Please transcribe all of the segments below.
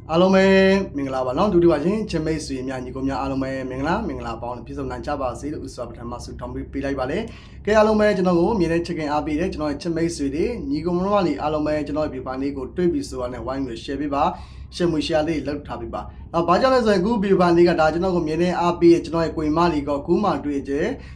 အားလုံးပဲမင်္ဂလာပါနော်ဒုတိယချင်းချင်းမိတ်ဆွေများညီကိုများအားလုံးပဲမင်္ဂလာပေါင်းပြည့်စုံနိုင်ကြပါစေလို့ဥစွာပထမဆုတောင်းပေးလိုက်ပါလေကဲအားလုံးပဲကျွန်တော်ကိုမြင်တဲ့ချစ်ခင်အားပေးတဲ့ကျွန်တော်ရဲ့ချင်းမိတ်ဆွေတွေညီကိုမတော်တွေအားလုံးပဲကျွန်တော်ရဲ့ paper လေးကိုတွေ့ပြီးဆိုတာနဲ့ဝိုင်းပြီး share ပေးပါရှယ်မူရှာလေးလောက်ထားပေးပါနောက်ဘာကြောင့်လဲဆိုရင်အခု paper လေးကဒါကျွန်တော်ကိုမြင်တဲ့အားပေးကျွန်တော်ရဲ့ကိုင်မလေးကခုမှတွေ့က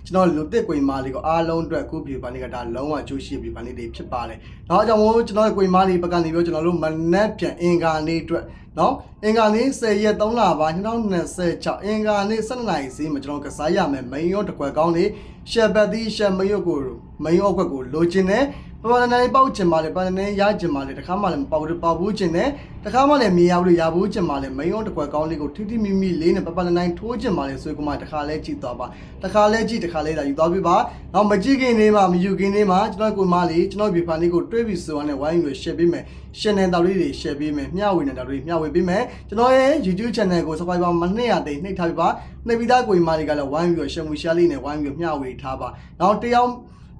ြကျွန်တော်လူတစ်ကိုင်မလေးကအားလုံးအတွက်အခု paper လေးကဒါလုံးဝကျိုးရှိ paper လေးတွေဖြစ်ပါတယ်နောက်အကြောင်းမို့ကျွန်တော်ရဲ့ကိုင်မလေးဘက်ကနေပြောကျွန်တော်တို့မနက်ပြန်အင်္ဂါနေ့အတွက်နော်အင်္ဂါနေ့10ရက်3လပိုင်း2026အင်္ဂါနေ့12နာရီစီးမှာကျွန်တော်ကစားရမယ်မိန်ရောတကွက်ကောင်းလေးရှယ်ပတ်သီးရှယ်မယုတ်ကိုမိန်ရောခွက်ကိုလိုချင်တယ်ပပနနေပေါက်ချင်ပါလေပနနေရချင်ပါလေတခါမှလည်းမပေါဘူးချင်တယ်တခါမှလည်းမြင်ရဘူးရဘူးချင်ပါလေမိန်ရောတကွက်ကောင်းလေးကိုထိထိမိမိလေးနဲ့ပပနနေထိုးချင်ပါလေဆိုကမှတခါလဲကြည့်သွားပါတခါလဲကြည့်တခါလဲလာယူသွားပြပါနောက်မကြည့်ခင်လေးမှာမယူခင်လေးမှာကျွန်တော်ကိုမလေးကျွန်တော်ပြဖာလေးကိုတွေးပြီးဆိုရတဲ့ဝိုင်းပြီး share ပေးမယ်ရှင်းတဲ့တော်လေးတွေ share ပေးမယ်မျှဝေနေတဲ့တော်လေးမျှဝေပေးမယ်ကျွန်တော်ရဲ့ YouTube channel ကို subscribe မ200တိတ်နှိပ်ထားပြပါနှိပ်ပြီးသားကိုမလေးကလည်းဝိုင်းပြီး share မှု share လေးနဲ့ဝိုင်းပြီးမျှဝေထားပါနောက်တယောက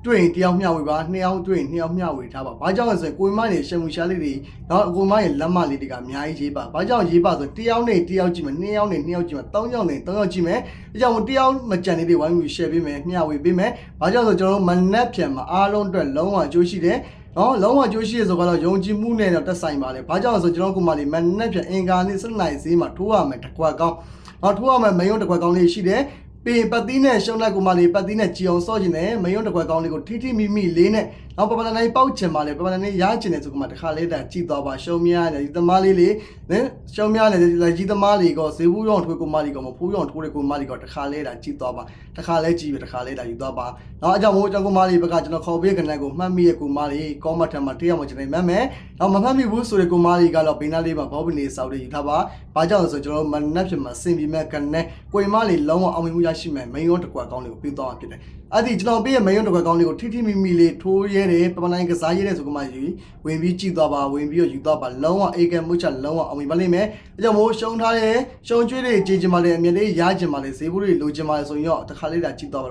်တွေ့ရင်တယောက်မျှဝေပါနှစ်ယောက်တွေ့ရင်နှစ်ယောက်မျှဝေထားပါဘာကြောင့်လဲဆိုရင်ကိုမနဲ့ရှယ်မူရှာလေးတွေနောက်ကိုမရဲ့လက်မလေးတွေကအများကြီးရေးပါဘာကြောင့်ရေးပါဆိုတယောက်နဲ့တယောက်ကြည့်မယ်နှစ်ယောက်နဲ့နှစ်ယောက်ကြည့်မယ်သုံးယောက်နဲ့သုံးယောက်ကြည့်မယ်ဒါကြောင့်တယောက်မကြံလေးတွေဝိုင်းပြီး share ပေးမယ်မျှဝေပေးမယ်ဘာကြောင့်ဆိုကျွန်တော်တို့မနက်ဖြန်မှာအားလုံးအတွက်လုံးဝအကျိုးရှိတယ်နော်လုံးဝကြိုးရှိရဆိုတော့ယုံကြည်မှုနဲ့တော့တက်ဆိုင်ပါလေဘာကြောင့်လဲဆိုကျွန်တော်ကိုမလေးမနက်ဖြန်အင်္ဂါနေ့7နိုင်ဈေးမှာထိုးရမယ်တကွက်ကောင်းနောက်ထိုးရမယ်မယုံတကွက်ကောင်းလေးရှိတယ်ပြင်ပတ်သီးနဲ့ရှုံးလိုက်ကိုမလေးပတ်သီးနဲ့ကြည်အောင်စော့ကျင်တယ်မယုံတကွက်ကောင်းလေးကိုထိထိမိမိလေးနဲ့နောက်ပပနနိုင်ပေါက်ချင်ပါလေပပနနိုင်ရချင်တယ်ဆိုကမှတခါလေးတာကြည့်သွားပါရှုံးများတယ်ဒီသမားလေးလေရှုံးများတယ်ကြီးသမားလေးကဈေးဘူးရောင်ထွေးကိုမလေးကမဖိုးရောင်ထိုးတဲ့ကိုမလေးကတခါလေးတာကြည့်သွားပါတခါလေးကြည့်ပြီးတခါလေးတာယူသွားပါနောက်အကြောင်းမို့ကျွန်တော်ကိုမလေးဘက်ကကျွန်တော်ခေါ်ပေးခဏကိုမှတ်မိရဲ့ကိုမလေးကောမတ်ထံမှာတယောက်မှကျွန်တော်မှတ်မယ်နောက်မမှတ်မိဘူးဆိုတဲ့ကိုမလေးကတော့ဘေးနားလေးမှာဘောပနေစောက်လေးယူထားပါဘာကြောင့်လဲဆိုကျွန်တော်မနက်ဖြစ်မှာစင်ပြီးမဲ့ကနေကိုမလေးလုံးဝအောင်မြင်မှုရရှိမယ်မိန်ရောတကွက်ကောင်းလေးကိုပြီးသွားဖြစ်တယ်အဲ့ဒီကျွန်တော်ပြည့်ရဲ့မိန်ရုံတကွက်ကောင်းလေးကိုထိထိမိမိလေးထိုးရဲတယ်ပပနိုင်ကစားရဲတယ်ဆိုကမှယူဝင်ပြီးကြည့်သွားပါဝင်ပြီးတော့ယူသွားပါလုံးဝအေကမွတ်ချလုံးဝအောင်မြင်ပါလိမ့်မယ်အဲကြောင့်မို့ရှုံထားတဲ့ရှုံကျွေးတွေကြည်ချင်ပါလေအမြင်လေးရချင်ပါလေဈေးဘူးတွေလိုချင်ပါလေဆိုရင်တော့တခါလေးတာကြည့်သွာ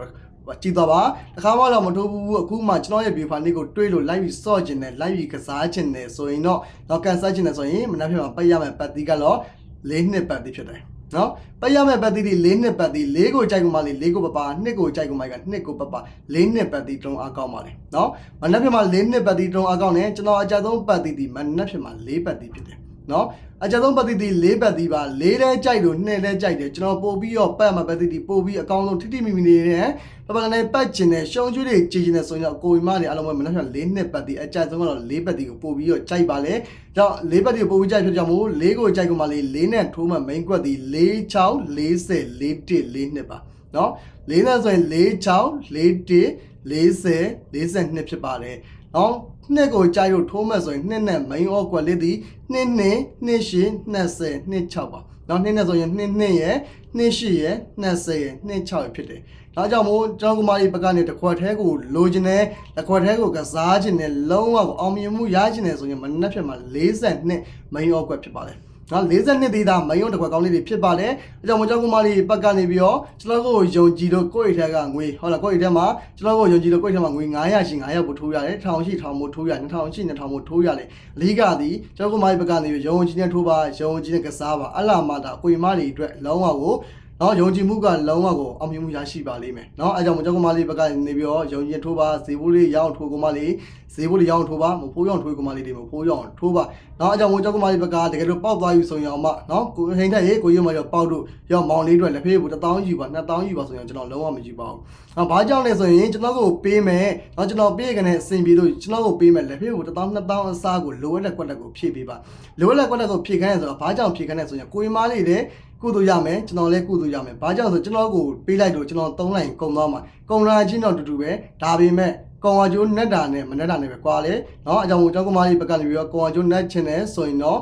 းပါကြည့်တော့ပါတခါမှတော့မထိုးဘူးအခုမှကျွန်တော်ရဲ့ view file လေးကိုတွေးလို့ live ပြီးစော့ကျင်တယ် live ပြီးကစားကျင်တယ်ဆိုရင်တော့ကန်ဆယ်ကျင်တယ်ဆိုရင်မနက်ဖြန်မှာပတ်ရမယ်ပတ်တီးကတော့၄နှစ်ပတ်တီးဖြစ်တယ်နော်ပတ်ရမယ့်ပတ်တီး၄နှစ်ပတ်တီး၄ကိုကြိုက်ကုန်ပါလေ၄ကိုပပနှစ်ကိုကြိုက်ကုန်ပါကနှစ်ကိုပပ၄နှစ်ပတ်တီးတုံးအကောင်းပါလေနော်မနက်ဖြန်မှာ၄နှစ်ပတ်တီးတုံးအကောင်းနဲ့ကျွန်တော်အကြဆုံးပတ်တီးဒီမနက်ဖြန်မှာ၄ပတ်တီးဖြစ်တယ်နော်အကြဆုံးပတ်တီးဒီ၄ပတ်တီးပါ၄တဲကြိုက်လို့နှစ်တဲကြိုက်တယ်ကျွန်တော်ပို့ပြီးတော့ပတ်မှာပတ်တီးဒီပို့ပြီးအကောင်းဆုံးထိထိမိမိနေတဲ့ပပနဲ့ပတ်ကျင်တဲ့ရှုံကျွေးတွေကြည်ကျင်တဲ့ဆိုရင်တော့ကိုယ်မတွေအားလုံးပဲမနက်ဖြန်၄နှစ်ပတ်တီးအကြဆုံးကတော့၄ပတ်တီးကိုပို့ပြီးတော့ကြိုက်ပါလေကြောင့်၄ပတ်တီးကိုပို့ပြီးကြိုက်ဖြစ်ကြောင့်မို့၄ကိုကြိုက်ကုန်ပါလေ၄နဲ့ထိုးမှမိန်ကွက်တီး၄6 40 41 4နှစ်ပါနော်၄နဲ့ဆိုရင်4 6 41 40 42ဖြစ်ပါတယ်နော်နှစ်ကိုကြိုက်လို့ထိုးမှဆိုရင်နှစ်နဲ့မိန်အော့ကွက်လေးဒီနှစ်နှစ်နှစ်ရှင်း20နှစ်6ပါနောက်နှစ်နဲ့ဆိုရင်နှစ်နှစ်ရဲ့နှစ်ရှိရဲ့20ရဲ့နှစ်6ရဲ့ဖြစ်တယ်ဒါကြောင့်မို့ကျွန်တော်ကမာကြီးဘက်ကနေတခွက်ထဲကိုလိုချင်တယ်တခွက်ထဲကိုကစားချင်တယ်လုံးဝအောင်မြင်မှုရချင်တယ်ဆိုရင်မနှက်ဖြစ်မှာ40နှစ်မိန်အော့ကွက်ဖြစ်ပါတယ်နော်42သေးတာမယုံတကွက်ကောင်းလေးတွေဖြစ်ပါလေအဲကြောင့်မကြောက်ကူမလေးပတ်ကနေပြီးတော့ကျွန်တော်ကိုယုံကြည်လို့ကိုယ့်အိတ်ထဲကငွေဟုတ်လားကိုယ့်အိတ်ထဲမှာကျွန်တော်ကိုယုံကြည်လို့ကိုယ့်အိတ်ထဲမှာငွေ900ရှိ900ပို့ထိုးရတယ်1000ရှိ1000ပို့ထိုးရ2000ရှိ2000ပို့ထိုးရတယ်အလေးကသည်ကျွန်တော်ကူမလေးဘက်ကနေပြီးယုံကြည်နဲ့ထိုးပါယုံကြည်နဲ့ကစားပါအလားမှတာအကွေမလေးအတွက်လုံးဝကိုနော်ယုံကြည်မှုကလုံးဝကိုအောင်မြင်မှုရရှိပါလိမ့်မယ်နော်အဲကြောင့်မကြောက်ကူမလေးဘက်ကနေပြီးတော့ယုံကြည်ထိုးပါဈေးဘိုးလေးရောင်းထိုးကူမလေးဈေးဘိုးလေးရောင်းထိုးပါမဖိုးရောင်းထိုးကူမလေးတွေမဖိုးရောင်းထိုးပါနော်အဲကြောင့်မကြောက်ကူမလေးဘက်ကတကယ်လို့ပေါက်သွားယူဆိုရင်အောင်မနော်ကိုဟိန်ထက်ရေးကိုရုံမရောပေါက်တို့ရောမောင်လေးတွေလက်ဖေးကို1000ယူပါ2000ယူပါဆိုရင်ကျွန်တော်လုံးဝမယူပါဘူးနော်ဘာကြောင့်လဲဆိုရင်ကျွန်တော်ကိုပေးမယ်နော်ကျွန်တော်ပေးကနေအဆင်ပြေလို့ကျွန်တော်ကိုပေးမယ်လက်ဖေးကို1000 2000အစားကိုလိုအပ်တဲ့ကွက်လက်ကိုဖြည့်ပေးပါလိုအပ်တဲ့ကွက်လက်ကိုဖြည့်ခိုင်းရဆိုတော့ဘာကြောင့်ဖြည့်ခိုင်းလဲဆိုရင်ကိုရီမားလေးတွေကုသိုလ်ရမယ်ကျွန်တော်လည်းကုသိုလ်ရမယ်ဘာကြောင့်ဆိုကျွန်တော်ကိုပေးလိုက်တော့ကျွန်တော်3လိုက်ကုန်သွားမှာကုန်လာချင်းတော့တူတူပဲဒါပေမဲ့ကောင်ဝါကျိုးနက်တာနဲ့မနက်တာနဲ့ပဲကွာလေเนาะအကြောင်းကိုကျောင်းကမားလေးဘက်ကနေပြီးတော့ကောင်ဝါကျိုးနက်ချင်တယ်ဆိုရင်တော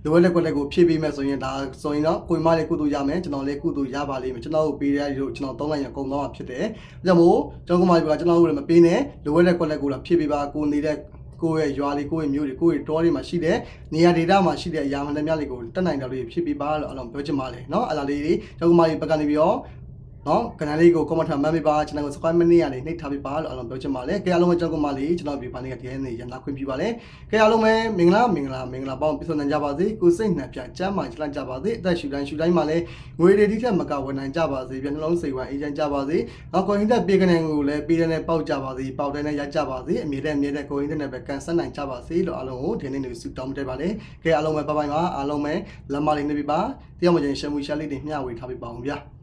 ့လိုအပ်တဲ့ကွက်လက်ကိုဖြည့်ပေးမယ်ဆိုရင်ဒါဆိုရင်တော့ကိုယ်မလေးကုသိုလ်ရမယ်ကျွန်တော်လည်းကုသိုလ်ရပါလိမ့်မယ်ကျွန်တော်ကိုပေးရလို့ကျွန်တော်3လိုက်ရကုန်သွားမှာဖြစ်တယ်အဲကြောင့်မို့ကျောင်းကမားလေးဘက်ကကျွန်တော်ကိုလည်းမပေးနဲ့လိုအပ်တဲ့ကွက်လက်ကိုလည်းဖြည့်ပေးပါကိုနေတဲ့ကိုယ့်ရဲ့ရွာလေးကိုယ့်ရဲ့မြို့လေးကိုယ့်ရဲ့တောလေးမှာရှိတဲ့နေရာဒေသမှာရှိတဲ့အရာမှန်သမျှလေးကိုတက်နိုင်တော်လေးဖြစ်ပြီးပါလို့အလုံးပြောချင်ပါလေเนาะအလားလေးကျောင်းကမားလေးဘက်ကနေပြီးတော့ နော်ကနလေးကို comment ထားမှတ်ပေးပါ channel ကို subscribe မနေရလေနှိပ်ထားပေးပါလို့အားလုံးပြောချင်ပါတယ်ကဲအားလုံးပဲကျွန်တော်ကမလေးကျွန်တော်ဒီဘာနေကတည်းကနေရန်နာခွင့်ပြုပါလေကဲအားလုံးပဲမင်္ဂလာပေါင်းပြည့်စုံနိုင်ကြပါစေကိုစိတ်နှံပြကျမ်းမာချလန့်ကြပါစေအသက်ရှူတိုင်းမှာလည်းငွေတွေဒီထက်မကဝယ်နိုင်ကြပါစေပြန်နှလုံးစိတ်ဝမ်းအေးချမ်းကြပါစေနောက်ကိုရင်းတဲ့ပြေကနေကိုလည်းပြေတဲ့ပေါက်ကြပါစေပေါက်တဲ့နဲ့ရကြပါစေအမြဲတမ်းကိုရင်းတဲ့ပဲကန်ဆက်နိုင်ကြပါစေလို့အားလုံးကိုဒီနေ့နေဆုတောင်းပေးပါလေကဲအားလုံးပဲဘိုင်ဘိုင်ပါအားလုံးပဲလမ်းမလေးနေပြပါတယောက်မှချင်းရှမ်းမှုရှာလေးတွေမျှဝေထားပေးပါအောင်ဗျာ